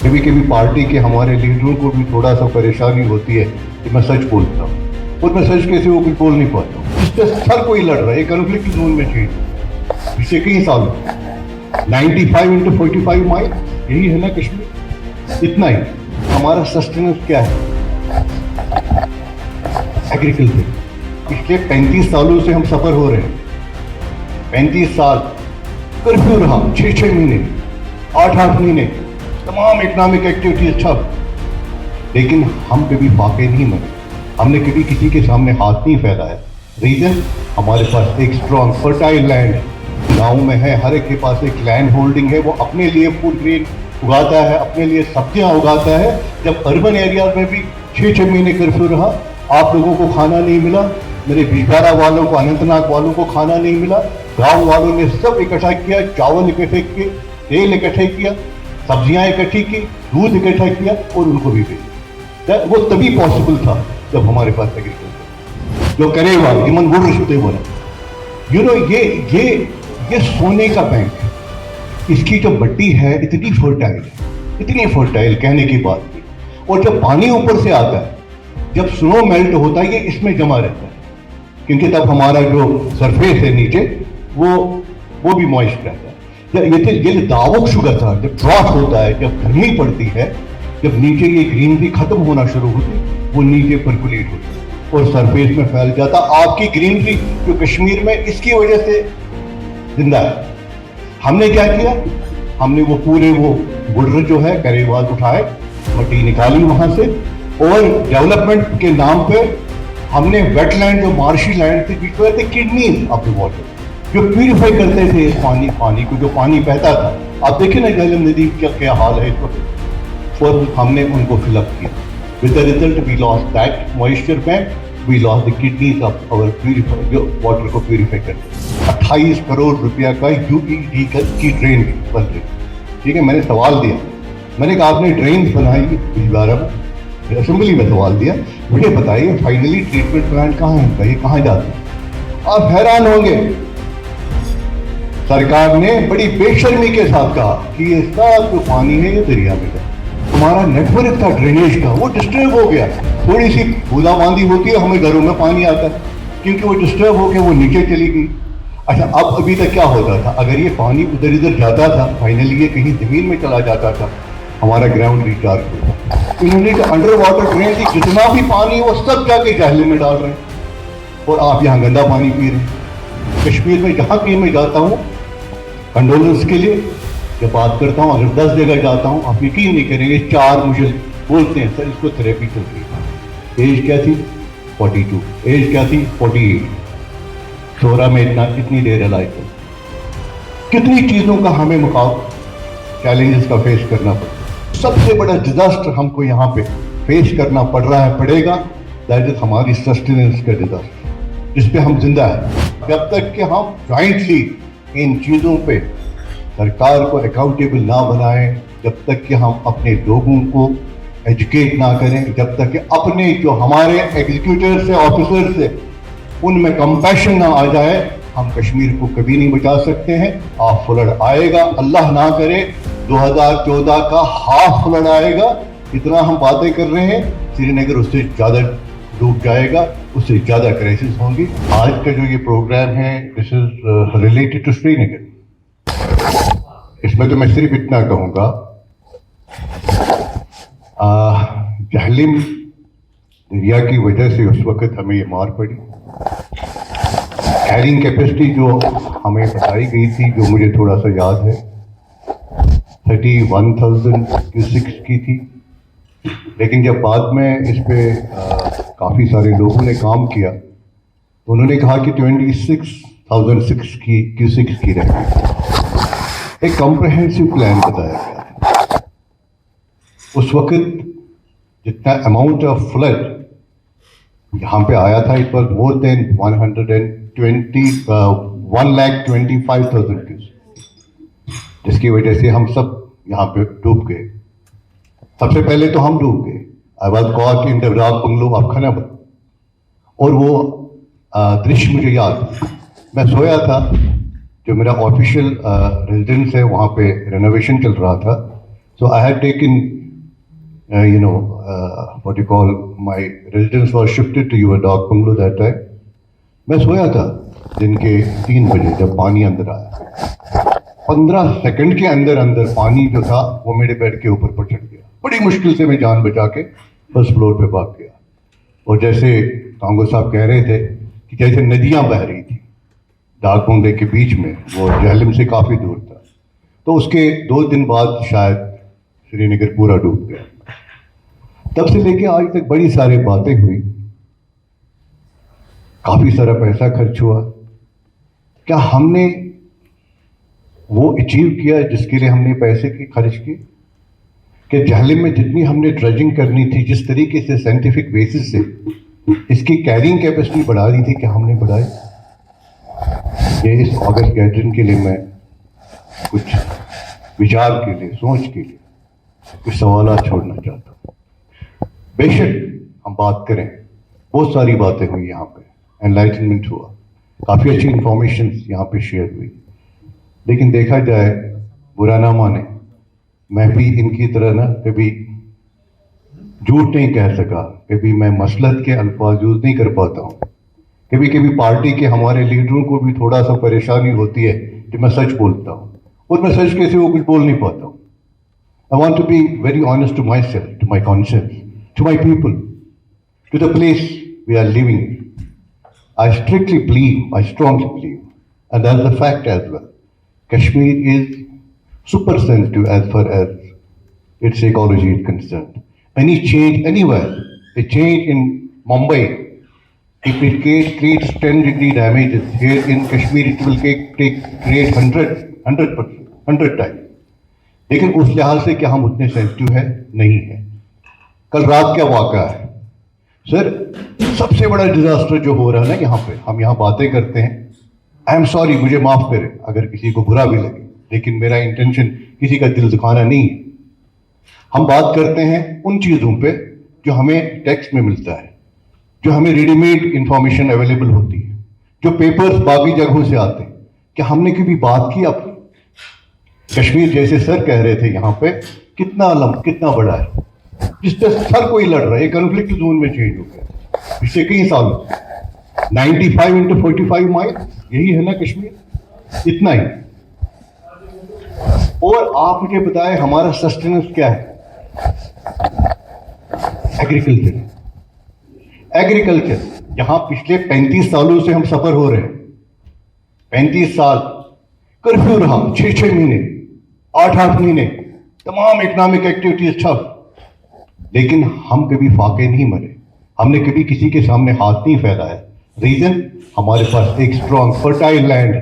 कभी पार्टी के हमारे लीडरों को भी थोड़ा सा परेशानी होती है कि मैं सच बोलता हूँ, और मैं सच कैसे वो कुछ बोल नहीं पाता हूँ। इस पर हर कोई लड़ रहा है, कॉन्फ्लिक्ट जोन में चाहिए पिछले कई सालों 95 into 45 माइल, यही है ना कश्मीर। इतना ही हमारा सस्टेनेंस क्या है, एग्रीकल्चर। पिछले 35 सालों से हम सफर हो रहे हैं, 35 साल कर्फ्यू रहा, 6-6 महीने, 8-8 महीने, तमाम इकोनॉमिक एक्टिविटीज ठप, लेकिन हम कभी फाके नहीं बने, हमने कभी किसी के सामने हाथ नहीं फैलाया। रीजन, हमारे पास एक स्ट्रॉन्ग फर्टाइल लैंड गाँव में है, हर एक के पास एक लैंड होल्डिंग है, वो अपने लिए फूड ग्रेन उगाता है, अपने लिए सब्जियां उगाता है। जब अर्बन एरियाज में भी 6-6 महीने कर्फ्यू रहा, आप लोगों को खाना नहीं मिला, मेरे बिजबारा वालों को, अनंतनाग वालों को खाना नहीं मिला, गांव वालों ने सब इकट्ठा किया, चावल इकट्ठे किए, तेल इकट्ठे किया, सब्जियां इकट्ठी की, दूध इकट्ठा किया और उनको भी भेजा। वो तभी पॉसिबल था जब हमारे पास एग्रीकल्चर जो करेगा इमन गुड़ रिश्ते बोला। यू नो, ये सोने का बैंक है, इसकी जो मट्टी है इतनी फर्टाइल है, इतनी फर्टाइल कहने की बात नहीं। और जब पानी ऊपर से आता है, जब स्नो मेल्ट होता है, ये इसमें जमा रहता है, क्योंकि तब हमारा जो सरफेस है नीचे वो भी मॉइस्ट रहता है। ये दावक शुगर था, जब ड्रॉट होता है, जब गर्मी पड़ती है, जब नीचे ये ग्रीनरी खत्म होना शुरू होती है, वो नीचे परकुलेट होती है और सरफेस में फैल जाता। आपकी ग्रीनरी जो कश्मीर में इसकी वजह से जिंदा है। हमने क्या किया, हमने वो पूरे वो गुडर जो है करेवाल उठाए, मट्टी निकाली वहां से, और डेवलपमेंट के नाम पे हमने वेटलैंड जो मार्शी लैंड थी, which were the kidneys of the water, जो प्यूरिफाई करते थे इस पानी को, जो पानी बहता था। आप देखिए ना झेलम नदी का क्या हाल है इस वक्त, और हमने उनको फिलअप किया। With the result we lost that moisture bank, we lost the kidneys of our purify, जो वाटर को प्यूरिफाई करते। 28 करोड़ रुपया का यूईडी की ड्रेन बन रही। ठीक है, मैंने सवाल दिया, मैंने कहा आपने ड्रेन बनाई बिजबारा में, असेंबली में सवाल दिया, मुझे बताइए फाइनली ट्रीटमेंट प्लांट कहाँ है, ये कहाँ जाते हैं। आप हैरान होंगे, सरकार ने बड़ी बेशर्मी के साथ कहा कि ये सब जो पानी है ये दरिया में जाए। हमारा नेटवर्क था ड्रेनेज का, वो डिस्टर्ब हो गया। थोड़ी सी बूंदाबांदी होती है, हमें घरों में पानी आता है, क्योंकि वो डिस्टर्ब होकर वो नीचे चली गई। अच्छा, अब अभी तक क्या होता था, अगर ये पानी उधर इधर जाता था, फाइनली ये कहीं जमीन में चला जाता था, हमारा ग्राउंड रिचार्ज होता। इन्होंने तो अंडर वाटर ड्रेन की जितना भी पानी वो सब जाके जहले में डाल रहे हैं, और आप यहाँ गंदा पानी पी रहे हैं। कश्मीर में जहाँ कहीं मैं जाता हूँ कंडोलेंस के लिए, जब बात करता हूँ, अगर 10 जगह जाता हूँ, आप यकीन नहीं करेंगे, 4 मुझे बोलते हैं सर इसको थेरेपी चल रही है। एज क्या थी? 42। एज क्या थी? 48। शोरा में इतनी देर अलाइव है। कितनी चीज़ों का हमें चैलेंजेस का फेस करना पड़ता है। सबसे बड़ा डिजास्टर हमको यहाँ पे फेस करना पड़ रहा है, पड़ेगा, दैट इज हमारी सस्टेनेंस का डिजास्टर, जिस पे हम जिंदा है। जब तक कि हम जॉइंटली इन चीज़ों पे सरकार को अकाउंटेबल ना बनाएं, जब तक कि हम अपने लोगों को एजुकेट ना करें, जब तक कि अपने जो हमारे एग्जीक्यूटिव से, ऑफिसर से, उनमें कंपैशन ना आ जाए, हम कश्मीर को कभी नहीं बचा सकते हैं। हाफ फ्लड आएगा, अल्लाह ना करे 2014 का हाफ फ्लड आएगा। इतना हम बातें कर रहे हैं, श्रीनगर उससे ज़्यादा डूब जाएगा, उससे ज़्यादा क्राइसिस होंगी। आज का जो ये प्रोग्राम है, this is related to Srinagar. इसमें तो मैं सिर्फ इतना कहूँगा, जहलिम दरिया की वजह से उस वक्त हमें ये मार पड़ी। कैरिंग कैपेसिटी जो हमें बताई गई थी, जो मुझे थोड़ा सा याद है, 31,000 क्यूसिक्स की थी, लेकिन जब बाद में इस पे काफ़ी सारे लोगों ने काम किया, तो उन्होंने कहा कि 26,006 की क्यूसिक्स की रह गई। एक कॉम्प्रहेंसिव प्लान बताया गया। उस वक्त जितना अमाउंट ऑफ फ्लड यहाँ पे आया था, it was more than 1,25,000 cusec, जिसकी वजह से हम सब यहाँ पे डूब गए। सबसे पहले तो हम डूब गए। I was caught in the राग बंगलो ऑफ खनाबर, और वो दृश्य मुझे याद, मैं सोया था, जो मेरा ऑफिशियल रेजिडेंस है वहाँ पे रेनोवेशन चल रहा था, So I had taken, what you call, my residence was shifted to your dog bungalow that time. मैं सोया था दिन के 3 बजे जब पानी अंदर आया। 15 सेकंड के अंदर अंदर पानी जो था वो मेरे बेड के ऊपर चढ़ गया। बड़ी मुश्किल से मैं जान बचा के फर्स्ट फ्लोर पे भाग गया। और जैसे कांगो साहब कह रहे थे कि जैसे नदियां बह रही थी डाक बंगले के बीच में, वो जहलम से काफ़ी दूर था, तो उसके 2 दिन बाद शायद श्रीनगर पूरा डूब गया। तब से लेके आज तक बड़ी सारी बातें हुई, काफ़ी सारा पैसा खर्च हुआ। क्या हमने वो अचीव किया जिसके लिए हमने पैसे की खर्च किए? कि जहलम में जितनी हमने ड्रजिंग करनी थी, जिस तरीके से साइंटिफिक बेसिस से इसकी कैरिंग कैपेसिटी बढ़ा दी थी, क्या हमने बढ़ाई? ये इस ऑगस्ट गैदरिंग के लिए मैं कुछ विचार के लिए, सोच के लिए कुछ सवाल छोड़ना चाहता हूँ। बेशक हम बात करें, बहुत सारी बातें हुई यहाँ पे, एनलाइटनमेंट हुआ, काफ़ी अच्छी इंफॉर्मेशन यहाँ पे शेयर हुई, लेकिन देखा जाए बुरा ना माने, मैं भी इनकी तरह ना कभी झूठ नहीं कह सका, कभी मैं मसलहत के अल्फाज यूज नहीं कर पाता हूँ। कभी कभी पार्टी के हमारे लीडरों को भी थोड़ा सा परेशानी होती है कि मैं सच बोलता हूँ, और मैं सच कैसे वो कुछ बोल नहीं पाता हूँ। I want to be very honest to myself, to my conscious, to my people, to the place we are living. I strictly believe, I strongly believe, and that's a fact as well. Kashmir is super sensitive as far as its ecology is concerned. Any change anywhere, a change in Mumbai, if it creates 10-degree damages, here in Kashmir it will create 100 times. लेकिन उस लिहाज से क्या हम उतने sensitive है? नहीं है। कल रात क्या वाक़ा है सर, सबसे बड़ा डिजास्टर जो हो रहा है ना यहाँ पे, हम यहाँ बातें करते हैं, आई एम सॉरी, मुझे माफ करें अगर किसी को बुरा भी लगे, लेकिन मेरा इंटेंशन किसी का दिल दुखाना नहीं है। हम बात करते हैं उन चीज़ों पे जो हमें टेक्स्ट में मिलता है, जो हमें रेडीमेड इंफॉर्मेशन अवेलेबल होती है, जो पेपर्स बाकी जगहों से आते हैं। क्या हमने कभी बात की अपनी? कश्मीर जैसे सर कह रहे थे यहाँ पे कितना बड़ा है, जिस पे हर कोई लड़ रहा है, कॉन्फ्लिक्ट जोन में चेंज हो गया पिछले कई सालों। 95 into 45 माइल, यही है ना कश्मीर, इतना ही। और आप मुझे बताएं हमारा सस्टेनेंस क्या है? एग्रीकल्चर। यहां पिछले 35 सालों से हम सफर हो रहे हैं। 35 साल कर्फ्यू रहा, 6-6 महीने, 8-8 महीने, तमाम इकोनॉमिक एक्टिविटीज ठप, लेकिन हम कभी फाके नहीं मरे, हमने कभी किसी के सामने हाथ नहीं फैलाया। रीजन, हमारे पास एक स्ट्रॉन्ग फर्टाइल लैंड है।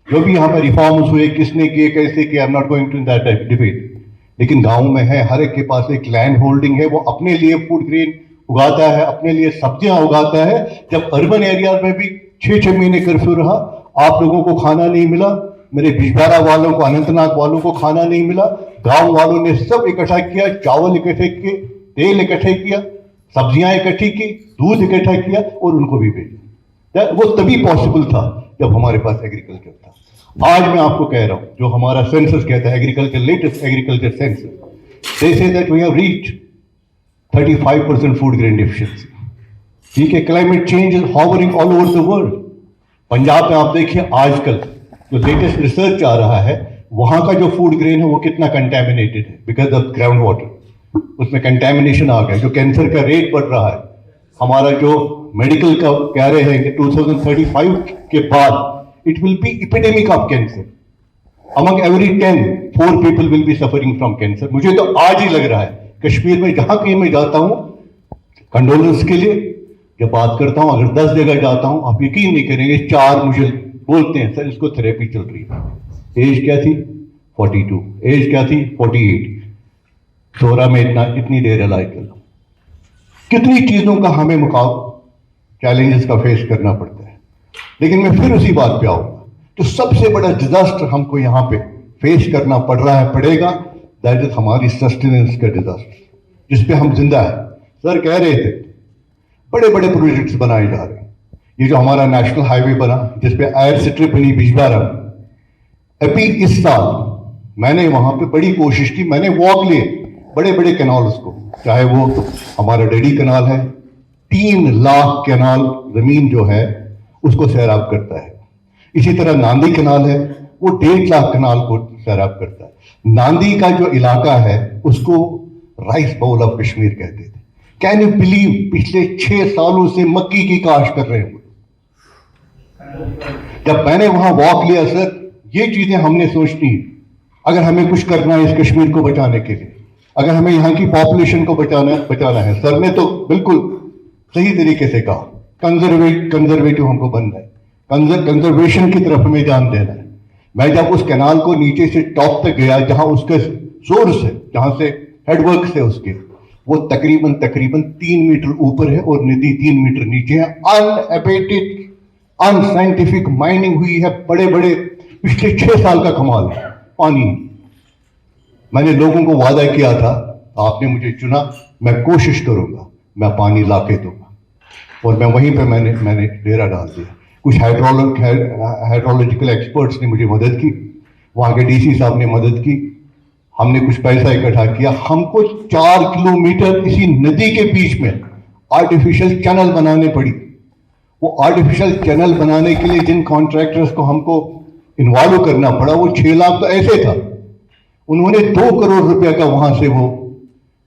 जो भी यहाँ पर रिफॉर्म्स हुए, किसने किए, कैसे किए, I am not going to that debate, लेकिन गांव में है, हर एक के पास एक लैंड होल्डिंग है, वो अपने लिए फूड ग्रेन उगाता है, अपने लिए सब्जियां उगाता है। जब अर्बन एरियाज में भी 6-6 महीने कर्फ्यू रहा, आप लोगों को खाना नहीं मिला, मेरे बिजबारा वालों को, अनंतनाग वालों को खाना नहीं मिला, गांव वालों ने सब इकट्ठा किया, चावल इकट्ठे किए, तेल इकट्ठे किया, सब्जियां इकट्ठी की, दूध इकट्ठा किया और उनको भी भेजा। वो तभी पॉसिबल था जब हमारे पास एग्रीकल्चर था। आज मैं आपको कह रहा हूं, जो हमारा सेंसस कहता है, agriculture, latest agriculture census, they say that we have reached 35% food grain deficiency. ठीक है, climate change is hovering all over the world. Punjab में आप देखिए आजकल जो लेटेस्ट रिसर्च आ रहा है, वहां का जो फूड ग्रेन है वो कितना कंटेमिनेटेड है बिकॉज ऑफ ग्राउंड वाटर, उसमें कंटेमिनेशन आ गया, जो कैंसर का रेट बढ़ रहा है। हमारा जो मेडिकल का कह रहे हैं कि 2035 के बाद it will be epidemic of cancer, among every 10 4 people will be suffering from cancer. मुझे तो आज ही लग रहा है कश्मीर में जहां कहीं मैं जाता हूं कंडोलेंस के लिए, जब बात करता हूं, अगर 10 जगह जाता हूं, आप यकीन नहीं करेंगे, 4 मुझे बोलते हैं सर इसको थेरेपी चल रही है। एज क्या थी? 42। एज क्या थी? 48। शोरा में इतनी देर अलाइव कर। कितनी चीजों का हमें चैलेंजेस का फेस करना पड़ता है। लेकिन मैं फिर उसी बात पे आऊंगा, तो सबसे बड़ा डिजास्टर हमको यहाँ पे फेस करना पड़ रहा है, पड़ेगा, दैट इज हमारी सस्टेनेंस का डिजास्टर, जिसपे हम जिंदा है। सर कह रहे थे बड़े बड़े प्रोजेक्ट्स बनाए जा रहे हैं। ये जो हमारा नेशनल हाईवे बना, जिसपे आयर स्ट्रिप बनी बिजबारा, अभी इस साल मैंने वहां पे बड़ी कोशिश की, मैंने वॉक लिए बड़े बड़े कैनाल्स को, चाहे वो हमारा डेडी कैनाल है, 3 लाख कैनाल जमीन जो है उसको सैराब करता है। इसी तरह नांदी कैनाल है, वो 1.5 लाख कैनाल को सैराब करता है। नांदी का जो इलाका है उसको राइस बाउल ऑफ कश्मीर कहते थे। कैन यू बिलीव, पिछले 6 सालों से मक्की की काश कर रहे हैं। जब मैंने वहां वॉक लिया सर, ये चीजें हमने सोचनी है। अगर हमें कुछ करना है इस कश्मीर को बचाने के लिए, अगर हमें यहाँ की पॉपुलेशन को बचाना है, सर ने तो बिल्कुल सही तरीके से कहा, कंजर्वेटिव हमको बनना है, कंजर्वेशन की तरफ हमें ध्यान देना है। मैं जब उस कैनाल को नीचे से टॉप तक गया, जहां उसके सोर्स है, जहां से हेडवर्क है उसके, वो तकरीबन 3 मीटर ऊपर है और नदी 3 मीटर नीचे है। अनएबेटेड अनसाइंटिफिक माइनिंग हुई है, बड़े बड़े पिछले 6 साल का कमाल है पानी। मैंने लोगों को वादा किया था, आपने मुझे चुना, मैं कोशिश करूंगा, मैं पानी लाके दूंगा, और मैं वहीं पे मैंने डेरा डाल दिया। कुछ हाइड्रोलॉजिकल एक्सपर्ट्स ने मुझे मदद की, वहां के डीसी साहब ने मदद की, हमने कुछ पैसा इकट्ठा किया। हमको 4 किलोमीटर इसी नदी के बीच में आर्टिफिशियल चैनल बनाने पड़ी। वो आर्टिफिशियल चैनल बनाने के लिए जिन कॉन्ट्रैक्टर्स को हमको इन्वॉल्व करना पड़ा, वो 6 लाख तो ऐसे था, उन्होंने 2 करोड़ रुपया का वहां से वो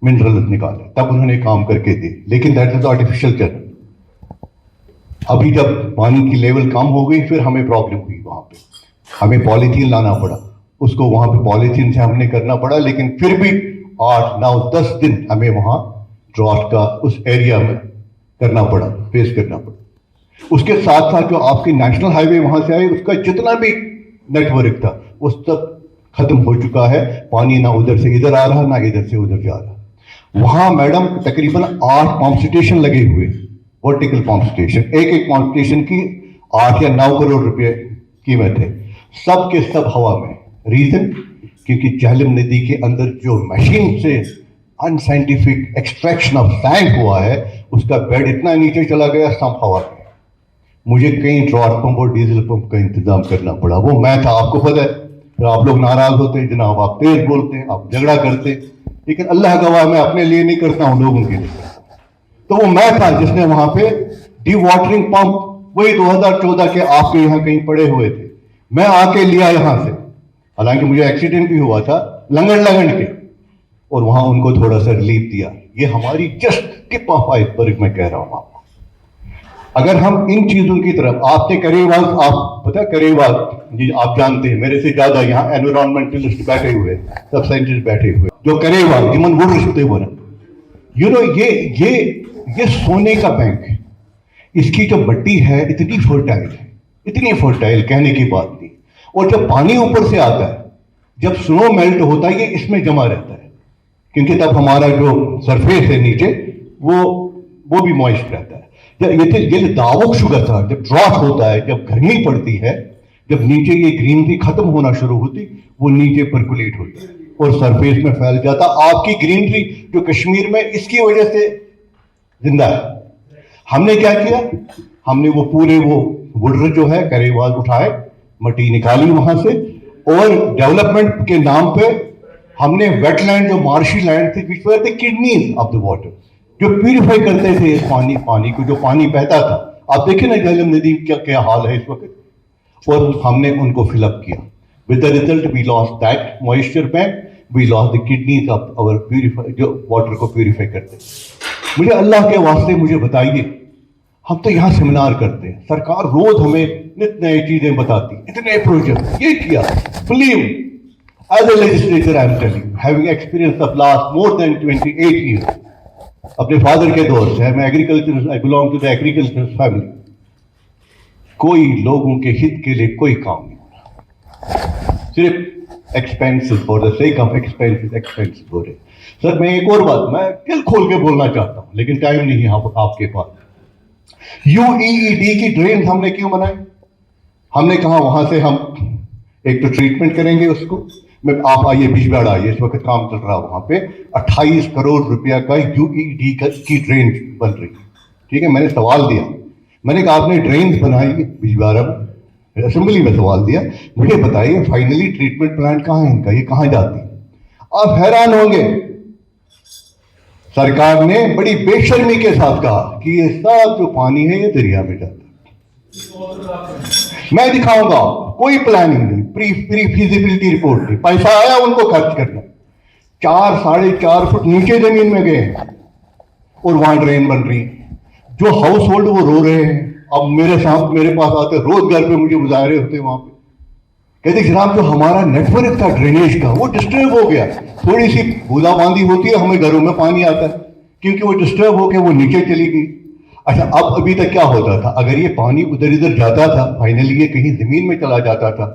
मिनरल निकाले, तब उन्होंने काम करके दिए। लेकिन दैट इज आर्टिफिशियल चैनल। अभी जब पानी की लेवल कम हो गई, फिर हमें प्रॉब्लम हुई, वहां पे हमें पॉलीथीन लाना पड़ा, उसको वहां पे पॉलीथीन से हमने करना पड़ा। लेकिन फिर भी 8, 9, 10 दिन हमें वहां ड्रॉट का उस एरिया में करना पड़ा, फेस करना पड़ा। उसके साथ साथ जो आपकी नेशनल हाईवे वहां से आई, उसका जितना भी नेटवर्क था वो सब खत्म हो चुका है। पानी ना उधर से इधर आ रहा, ना इधर से उधर जा रहा। वहां मैडम तकरीबन 8 पंप स्टेशन लगे हुए, वर्टिकल पंप स्टेशन, एक पंप स्टेशन की 8 या 9 करोड़ रुपए कीमत है, सब के सब हवा में। रीजन, क्योंकि झेलम नदी के अंदर जो मशीन से अनसाइंटिफिक एक्सट्रैक्शन ऑफ सैंड हुआ है, उसका बेड इतना नीचे चला गया, सब हवा में। मुझे कई ड्रॉट पंप और डीजल पंप का इंतजाम करना पड़ा। वो मैं था, आपको पता है, फिर आप लोग नाराज होते हैं, जनाब आप तेज बोलते हैं, आप झगड़ा करते हैं, लेकिन अल्लाह गवाह मैं अपने लिए नहीं करता हूं, लोगों के लिए। तो वो मैं था जिसने वहां पे डी वाटरिंग पंप, वही 2014 के आपके यहाँ कहीं पड़े हुए थे, मैं आके लिया यहां से। हालांकि मुझे एक्सीडेंट भी हुआ था लंगड़ के, और वहां उनको थोड़ा सा रिलीफ दिया। ये हमारी जस्ट टिप ऑफ आइसबर्ग मैं कह रहा हूं आपको। अगर हम इन चीजों की तरफ, आपने करेवाल, आप पता करेवाल जी, आप जानते हैं मेरे से ज्यादा, यहाँ एनवायरमेंटलिस्ट बैठे हुए, सब साइंटिस्ट बैठे हुए, जो करेवाल जिमन वो रिश्ते हो रहे, यू नो, ये सोने का बैंक है। इसकी जो मिट्टी है इतनी फर्टाइल है, इतनी फर्टाइल, कहने की बात नहीं। और जब पानी ऊपर से आता है, जब स्नो मेल्ट होता है, ये इसमें जमा रहता है, क्योंकि तब हमारा जो सरफेस है नीचे वो भी मॉइस्ट रहता है। ये दावक शुगर था, जब ड्रॉट होता है, जब गर्मी पड़ती है, जब नीचे ये ग्रीनरी खत्म होना शुरू होती, वो नीचे परकुलेट होता और सरफेस में फैल जाता। आपकी ग्रीनरी जो कश्मीर में, इसकी वजह से जिंदा है। हमने क्या किया, हमने वो पूरे वो वुडर जो है करेवाल उठाए, मट्टी निकाली वहां से, और डेवलपमेंट के नाम पे हमने वेटलैंड, जो मार्शी लैंड थी, which were the kidneys of the water, जो प्यूरिफाई करते थे इस पानी को, जो पानी बहता था। आप देखें ना झेलम नदी क्या हाल है इस वक्त, और हमने उनको फिलअप किया। With the result we lost that moisture bank, we lost the kidneys of our purify, जो वाटर को प्यूरिफाई करते। मुझे अल्लाह के वास्ते मुझे बताइए, हम तो यहाँ सेमिनार करते हैं, सरकार रोज हमें नित नई चीजें बताती, इतने प्रोजेक्ट ये किया। Believe, as a legislature I am telling, having experience of last more than 28 years, अपने फादर के दौर से, मैं agriculture, I belong to the agriculture family, कोई लोगों के हित के लिए कोई काम नहीं हो रहा, सिर्फ expenses, for the sake of expenses हो रहे। सर मैं एक और बात, मैं दिल खोल के बोलना चाहता हूं, लेकिन टाइम नहीं है आपके पास। यूईईडी की ड्रेन हमने क्यों बनाई? हमने कहा वहां से हम एक तो ट्रीटमेंट करेंगे उसको। आप आइए, बिजबाड़ा आइए, इस वक्त काम चल रहा वहां पे, 28 करोड़ रुपया का यूईडी की ड्रेन बन रही है। ठीक है, मैंने सवाल दिया, मैंने कहा आपने ड्रेन बनाई बिजबाड़ा में, असेंबली में सवाल दिया, मुझे बताइए फाइनली ट्रीटमेंट प्लांट कहाँ है इनका, ये कहाँ जाती है? आप हैरान होंगे, सरकार ने बड़ी बेशर्मी के साथ कहा कि ये सब जो पानी है ये दरिया में जाता है। मैं दिखाऊंगा, कोई प्लानिंग नहीं, प्री फिजिबिलिटी रिपोर्ट नहीं, पैसा आया उनको खर्च करना, 4-4.5 फुट नीचे जमीन में गए और वहां ड्रेन बन रही। जो हाउस होल्ड वो रो रहे हैं। अब मेरे पास आते रोज घर पे मुझे मुजाहरे होते वहां पे, कहते जनाब जो हमारा नेटवर्क था ड्रेनेज का वो डिस्टर्ब हो गया, थोड़ी सी बूंदाबांदी होती है हमें घरों में पानी आता है, क्योंकि वो डिस्टर्ब होकर वो नीचे चली गई। अच्छा, अब अभी तक क्या होता था, अगर ये पानी उधर इधर जाता था फाइनली ये कहीं जमीन में चला जाता था,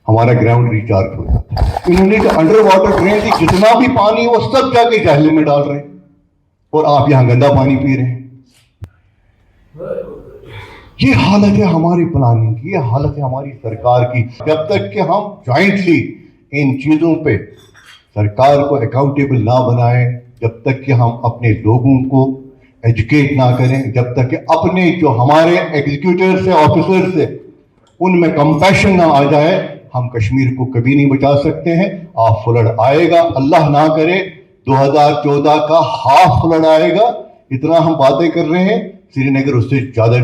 हमारा ग्राउंड रिचार्ज होता था। इन्होंने जो अंडर वाटर ड्रेन थी, जितना भी पानी वो सब जाके जहले में डाल रहे हैं, और आप यहां गंदा पानी पी रहे हैं। ये हालत है हमारी प्लानिंग की, ये हालत है हमारी सरकार की। जब तक कि हम ज्वाइंटली इन चीजों पे सरकार को अकाउंटेबल ना बनाएं, जब तक कि हम अपने लोगों को एजुकेट ना करें, जब तक कि अपने जो हमारे एग्जीक्यूटिव से ऑफिसर से उनमें कंपैशन ना आ जाए, हम कश्मीर को कभी नहीं बचा सकते हैं। आप फ्लड आएगा, अल्लाह ना करे 2014 का हाफ फ्लड आएगा, इतना हम बातें कर रहे हैं, श्रीनगर उससे ज्यादा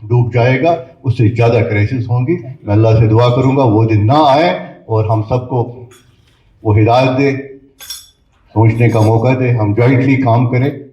डूब जाएगा, उससे ज्यादा क्राइसिस होंगी। मैं अल्लाह से दुआ करूंगा वो दिन ना आए और हम सबको वो हिदायत दे, सोचने का मौका दे, हम ज्वाइंटली काम करें।